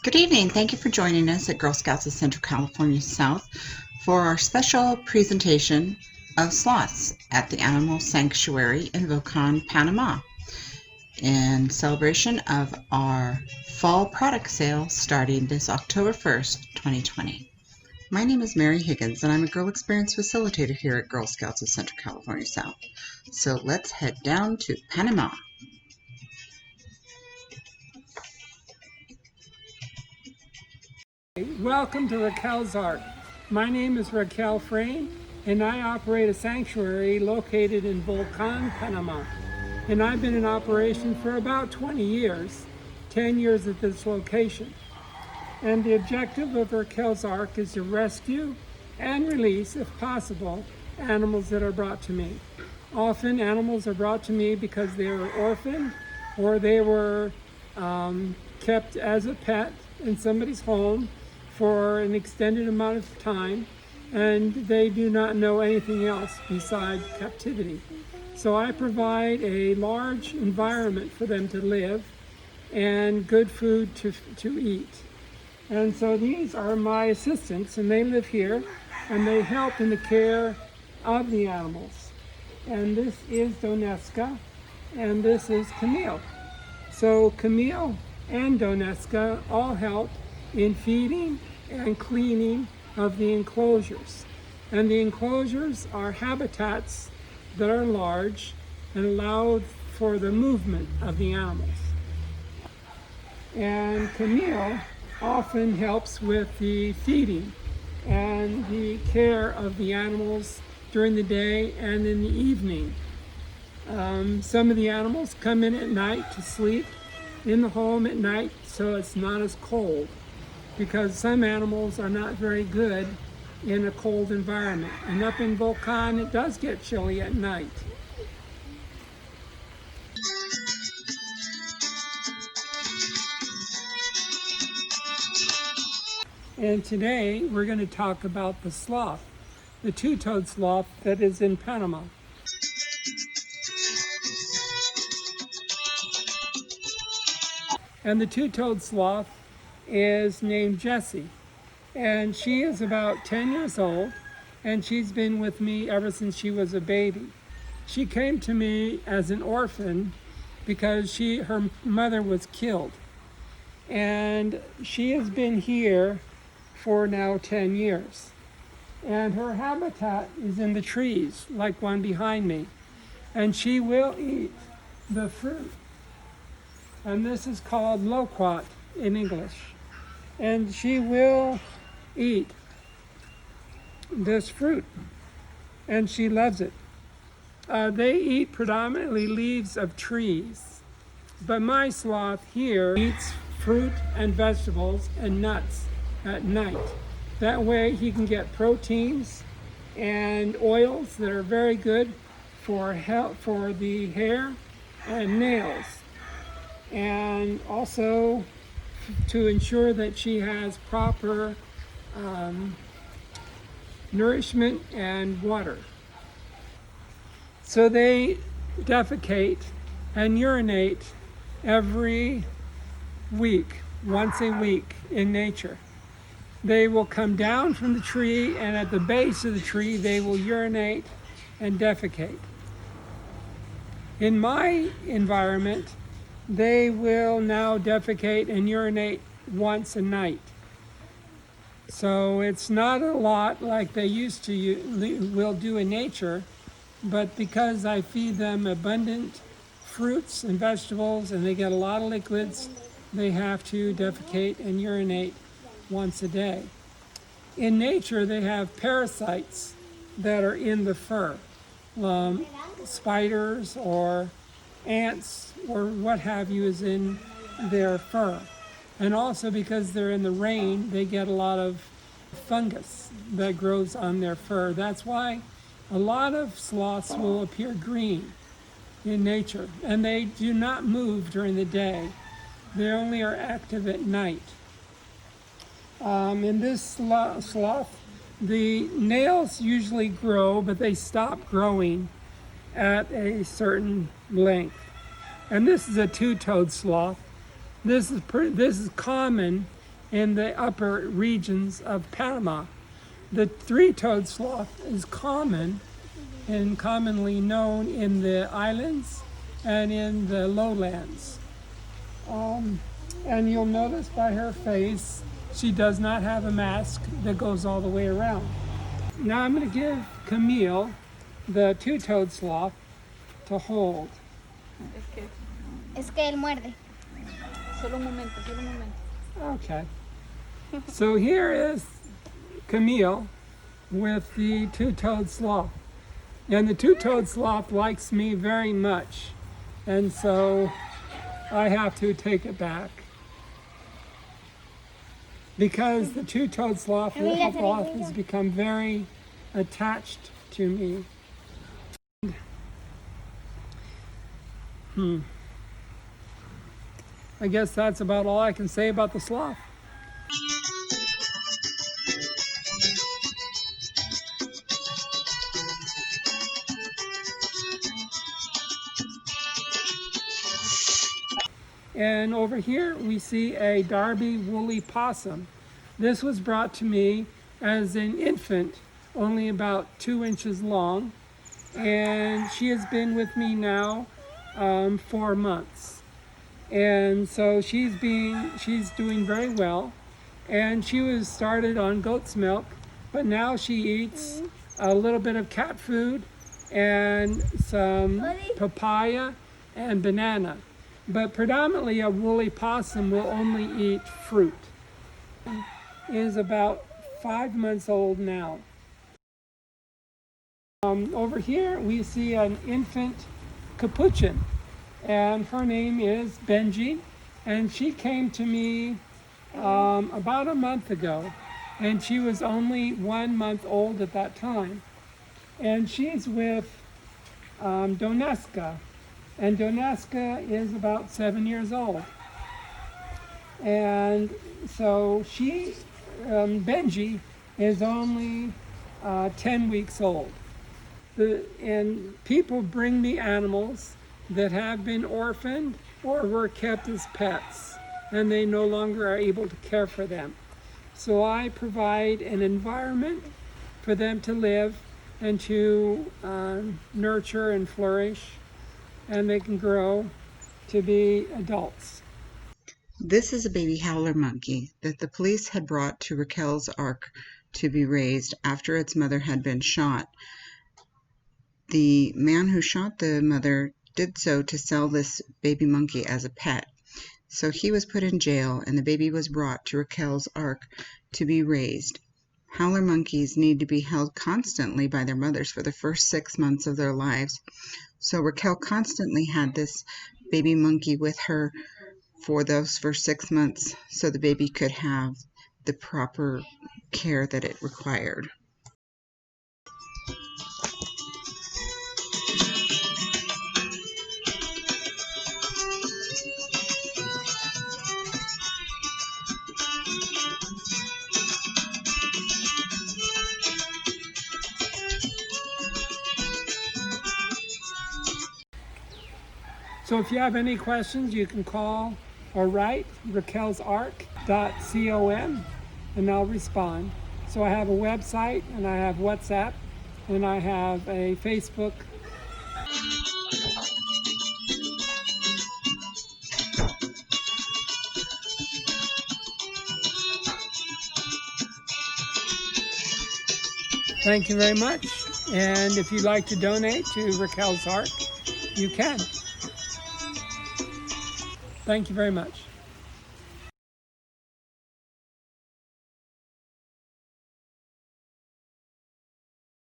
Good evening. Thank you for joining us at Girl Scouts of Central California South for our special presentation of sloths at the Animal Sanctuary in Volcan, Panama, in celebration of our fall product sale starting this October 1st, 2020. My name is Mary Higgins, and I'm a Girl Experience Facilitator here at Girl Scouts of Central California South. So let's head down to Panama. Welcome to Raquel's Art. My name is Raquel Frame, and I operate a sanctuary located in Volcan, Panama. And I've been in operation for about 20 years, 10 years at this location. And the objective of Raquel's Ark is to rescue and release, if possible, animals that are brought to me. Often animals are brought to me because they were orphaned or they were kept as a pet in somebody's home for an extended amount of time, and they do not know anything else besides captivity. So I provide a large environment for them to live and good food to eat. And so these are my assistants, and they live here, and they help in the care of the animals. And this is Doneska, and this is Camille. So Camille and Doneska all help in feeding and cleaning of the enclosures. And the enclosures are habitats that are large and allow for the movement of the animals. And Camille often helps with the feeding and the care of the animals during the day and in the evening. Some of the animals come in at night to sleep in the home at night so it's not as cold, because some animals are not very good in a cold environment. And up in Volcan, it does get chilly at night. And today we're going to talk about the sloth, the two-toed sloth that is in Panama. And the two-toed sloth is named Jessie, and she is about 10 years old, and she's been with me ever since she was a baby. She came to me as an orphan because her mother was killed, and she has been here for now 10 years. And her habitat is in the trees, like one behind me, and she will eat the fruit. And this is called loquat in English. And she will eat this fruit, and she loves it. They eat predominantly leaves of trees, but my sloth here eats fruit and vegetables and nuts at night. That way he can get proteins and oils that are very good for the hair and nails, and also to ensure that she has proper nourishment and water. So they defecate and urinate every week, once a week in nature. They will come down from the tree, and at the base of the tree they will urinate and defecate. In my environment, they will now defecate and urinate once a night. So it's not a lot like they used to will do in nature, but because I feed them abundant fruits and vegetables and they get a lot of liquids, they have to defecate and urinate once a day. In nature, they have parasites that are in the fur, spiders or ants or what have you is in their fur. And also because they're in the rain, they get a lot of fungus that grows on their fur. That's why a lot of sloths will appear green in nature, and they do not move during the day. They only are active at night. In this sloth, the nails usually grow, but they stop growing at a certain length. And this is a two-toed sloth. This is common in the upper regions of Panama. The three-toed sloth is common and commonly known in the islands and in the lowlands. And you'll notice by her face, she does not have a mask that goes all the way around. Now I'm going to give Camille, the two-toed sloth, to hold. Es que él muerde. Solo un momento, solo un momento. Okay. So here is Camille with the two-toed sloth. And the two-toed sloth likes me very much. And so I have to take it back. Because the two-toed sloth has become very attached to me. I guess that's about all I can say about the sloth. And over here we see a Darby woolly possum. This was brought to me as an infant, only about 2 inches long, and she has been with me now 4 months. And so she's doing very well, and she was started on goat's milk, but now she eats a little bit of cat food and some papaya and banana. But predominantly a woolly possum will only eat fruit. Is about 5 months old now. Over here we see an infant capuchin, and her name is Benji, and she came to me about a month ago, and she was only 1 month old at that time. And she's with Doneska, and Doneska is about 7 years old. And so Benji is only 10 weeks old. And people bring me animals that have been orphaned or were kept as pets, and they no longer are able to care for them. So I provide an environment for them to live and to nurture and flourish, and they can grow to be adults. This is a baby howler monkey that the police had brought to Raquel's Ark to be raised after its mother had been shot. The man who shot the mother did so to sell this baby monkey as a pet. So he was put in jail, and the baby was brought to Raquel's Ark to be raised. Howler monkeys need to be held constantly by their mothers for the first 6 months of their lives. So Raquel constantly had this baby monkey with her for those first 6 months so the baby could have the proper care that it required. So if you have any questions, you can call or write raquelsark.com and I'll respond. So I have a website, and I have WhatsApp, and I have a Facebook. Thank you very much. And if you'd like to donate to Raquel's Ark, you can. Thank you very much.